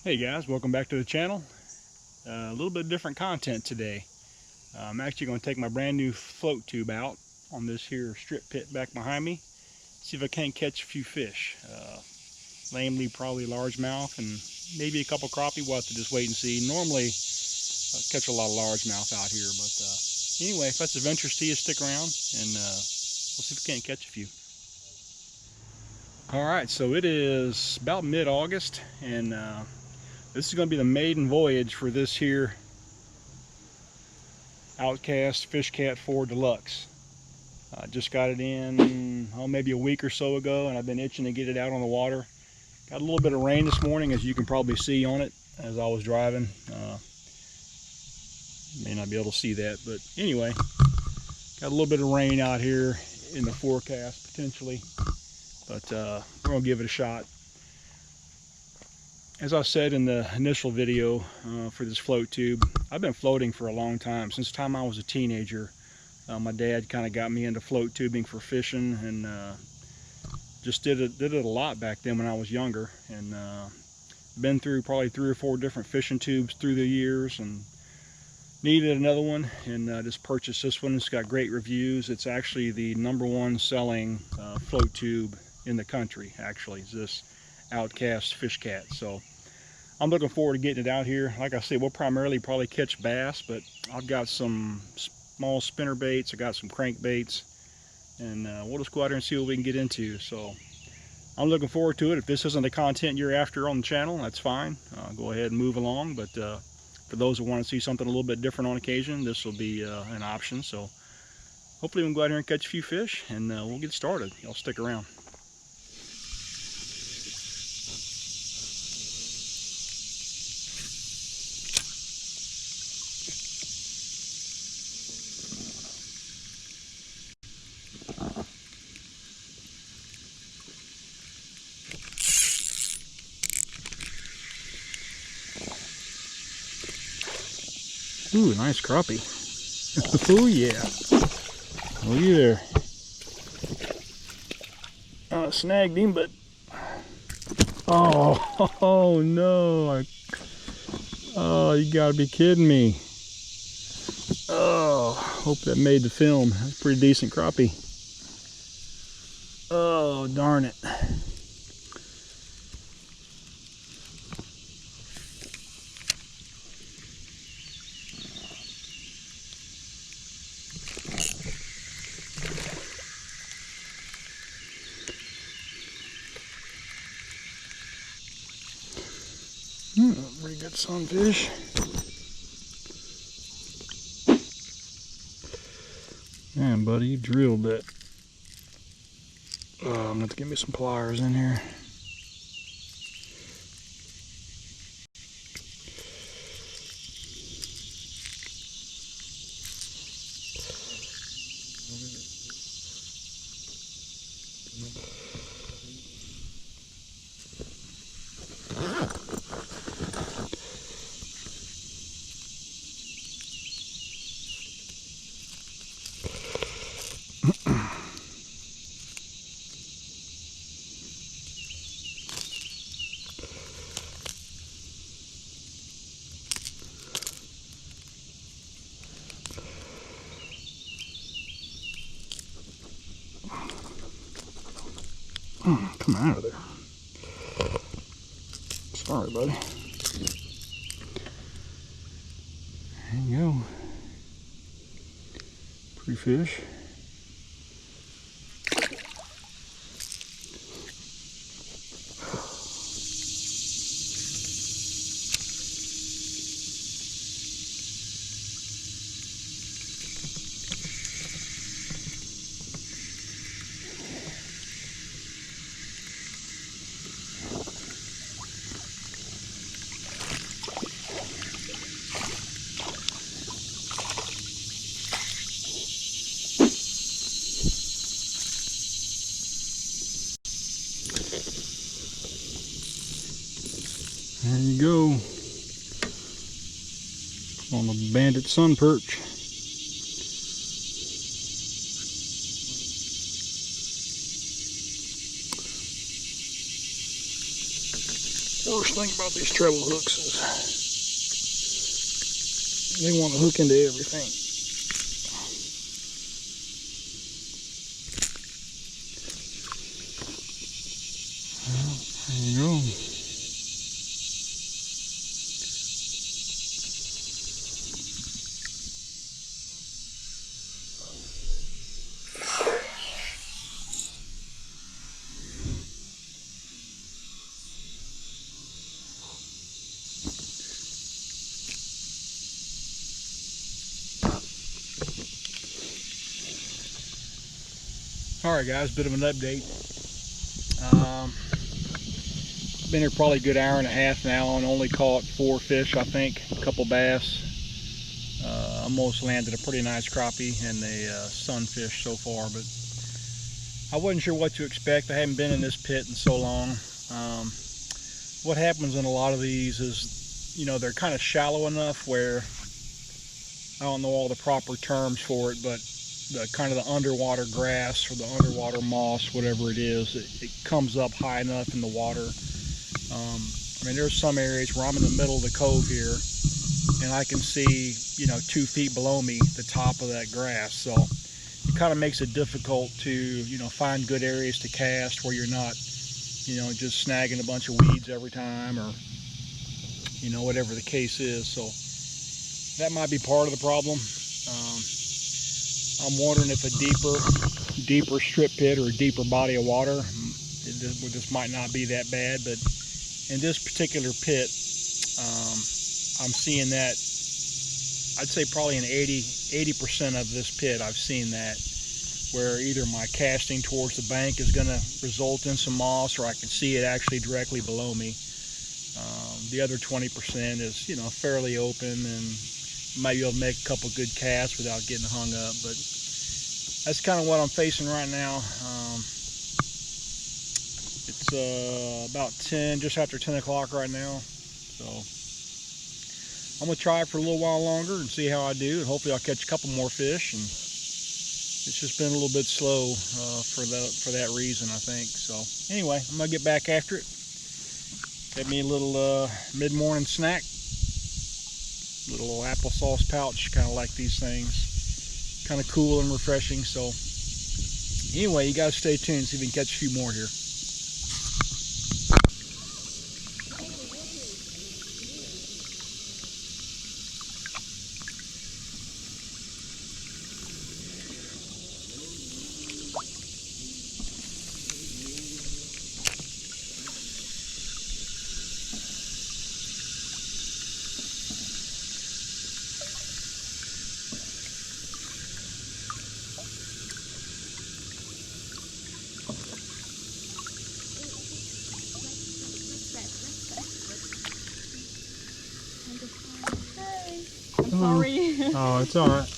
Hey guys, welcome back to the channel. A little bit different content today. I'm actually going to take my brand new float tube out on this here strip pit back behind me. See if I can't catch a few fish. Namely probably largemouth and maybe a couple crappie. We'll have to just wait and see. Normally I catch a lot of largemouth out here, but anyway, if that's of interest to you, stick around and we'll see if we can't catch a few. Alright, so it is about mid-August and this is going to be the maiden voyage for this here Outcast Fish Cat 4 Deluxe. I just got it in maybe a week or so ago, and I've been itching to get it out on the water. Got a little bit of rain this morning, as you can probably see on it as I was driving. May not be able to see that, but anyway, got a little bit of rain out here in the forecast potentially, but we're going to give it a shot. As I said in the initial video for this float tube, I've been floating for a long time. Since the time I was a teenager, my dad kind of got me into float tubing for fishing, and just did it a lot back then when I was younger. And been through probably 3 or 4 different fishing tubes through the years, and needed another one, and just purchased this one. It's got great reviews. It's actually the #1 selling float tube in the country. Actually, is this Outcast Fish Cat. So I'm looking forward to getting it out here. Like I said, we'll primarily probably catch bass, but I've got some small spinner baits, I got some crank baits, and we'll just go out there and see what we can get into. So I'm looking forward to it. If this isn't the content you're after on the channel, that's fine. Go ahead and move along, but for those who want to see something a little bit different on occasion, this will be an option. So hopefully we can go out here and catch a few fish, and we'll get started. Y'all stick around. Ooh, nice crappie. Oh yeah. Look there. Snagged him, but oh no. Oh, you gotta be kidding me. Oh, hope that made the film. That's a pretty decent crappie. Oh, darn it. Pretty good sunfish. Man, buddy, you drilled that. I'm gonna have to get me some pliers in here. Come out of there. Sorry, buddy. There you go. Pretty fish. There you go, on the bandit sun perch. worst thing about these treble hooks is they want to hook into everything. Well, there you go. Alright guys, bit of an update. Been here probably a good hour and a half now and only caught 4 fish, I think, a couple bass. Almost landed a pretty nice crappie and a sunfish so far, but I wasn't sure what to expect. I haven't been in this pit in so long. What happens in a lot of these is, you know, they're kind of shallow enough where, I don't know all the proper terms for it, but the kind of the underwater grass or the underwater moss, whatever it is, it comes up high enough in the water. I mean, there's some areas where I'm in the middle of the cove here and I can see, you know, 2 feet below me the top of that grass. So it kind of makes it difficult to, you know, find good areas to cast where you're not, you know, just snagging a bunch of weeds every time, or, you know, whatever the case is. So that might be part of the problem. I'm wondering if a deeper strip pit or a deeper body of water, this might not be that bad, but in this particular pit, I'm seeing that, I'd say probably in 80% of this pit, I've seen that, where either my casting towards the bank is going to result in some moss, or I can see it actually directly below me. The other 20% is, you know, fairly open, and might be able to make a couple good casts without getting hung up, but that's kind of what I'm facing right now. It's about 10, just after 10 o'clock right now, so I'm gonna try it for a little while longer and see how I do, and hopefully I'll catch a couple more fish. And it's just been a little bit slow for that reason, I think. So anyway, I'm gonna get back after it. Get me a little mid-morning snack. Little applesauce pouch, kind of like these things. Kind of cool and refreshing. So anyway, you guys stay tuned, see if we can catch a few more here. Sorry. Oh, it's all right.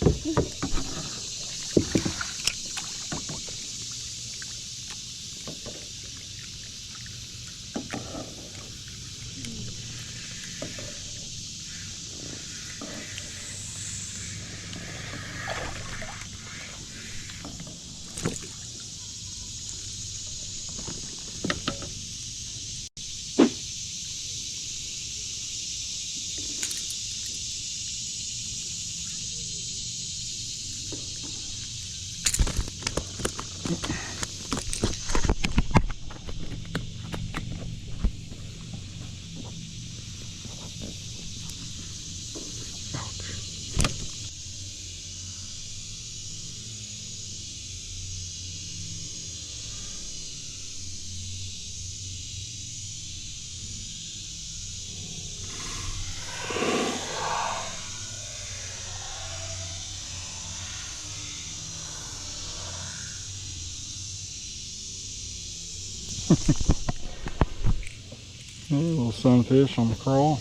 A little sunfish on the crawl. I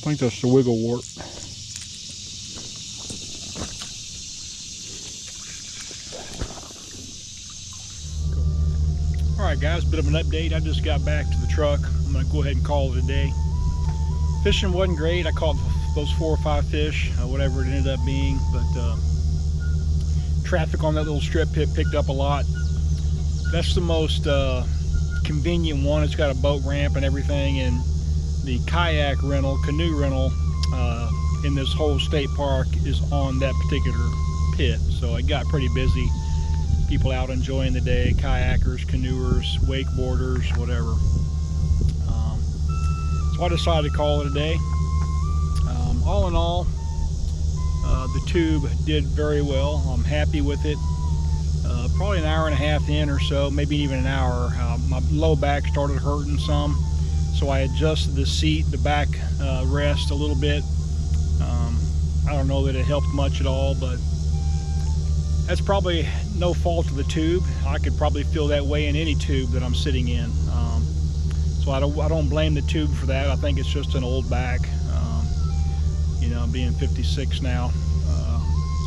think that's the wiggle wart. Alright guys, bit of an update. I just got back to the truck. I'm going to go ahead and call it a day. Fishing wasn't great. I caught those 4 or 5 fish, whatever it ended up being, but traffic on that little strip pit picked up a lot. That's the most convenient one. It's got a boat ramp and everything, and the kayak rental, canoe rental in this whole state park is on that particular pit. So it got pretty busy. People out enjoying the day, kayakers, canoers, wakeboarders, whatever. So I decided to call it a day. All in all, the tube did very well. I'm happy with it. Probably an hour and a half in or so, maybe even an hour, my low back started hurting some, so I adjusted the seat, the back rest a little bit. I don't know that it helped much at all, but that's probably no fault of the tube. I could probably feel that way in any tube that I'm sitting in. So I don't blame the tube for that. I think it's just an old back. You know, being 56 now,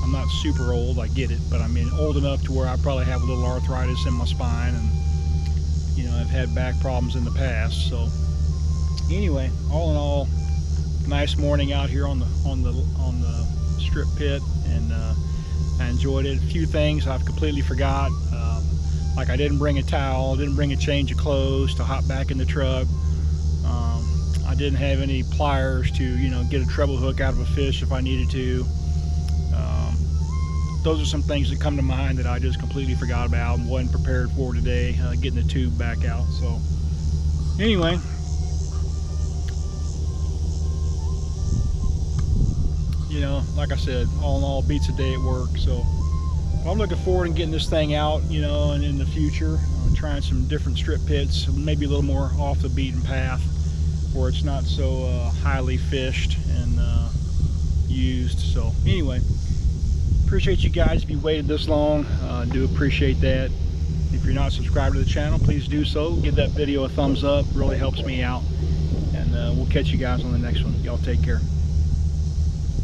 I'm not super old, I get it, but I mean old enough to where I probably have a little arthritis in my spine, and you know, I've had back problems in the past. So anyway, all in all, nice morning out here on the strip pit, and I enjoyed it. A few things I've completely forgot, like I didn't bring a towel, didn't bring a change of clothes to hop back in the truck. I didn't have any pliers to, you know, get a treble hook out of a fish if I needed to. Those are some things that come to mind that I just completely forgot about and wasn't prepared for today, getting the tube back out. So anyway, you know, like I said, all in all, beats a day at work. So I'm looking forward to getting this thing out, you know, and in the future, trying some different strip pits, maybe a little more off the beaten path, where it's not so highly fished and used. So anyway, appreciate you guys if you waited this long. Do appreciate that. If you're not subscribed to the channel, please do so. Give that video a thumbs up, really helps me out. And we'll catch you guys on the next one. Y'all take care.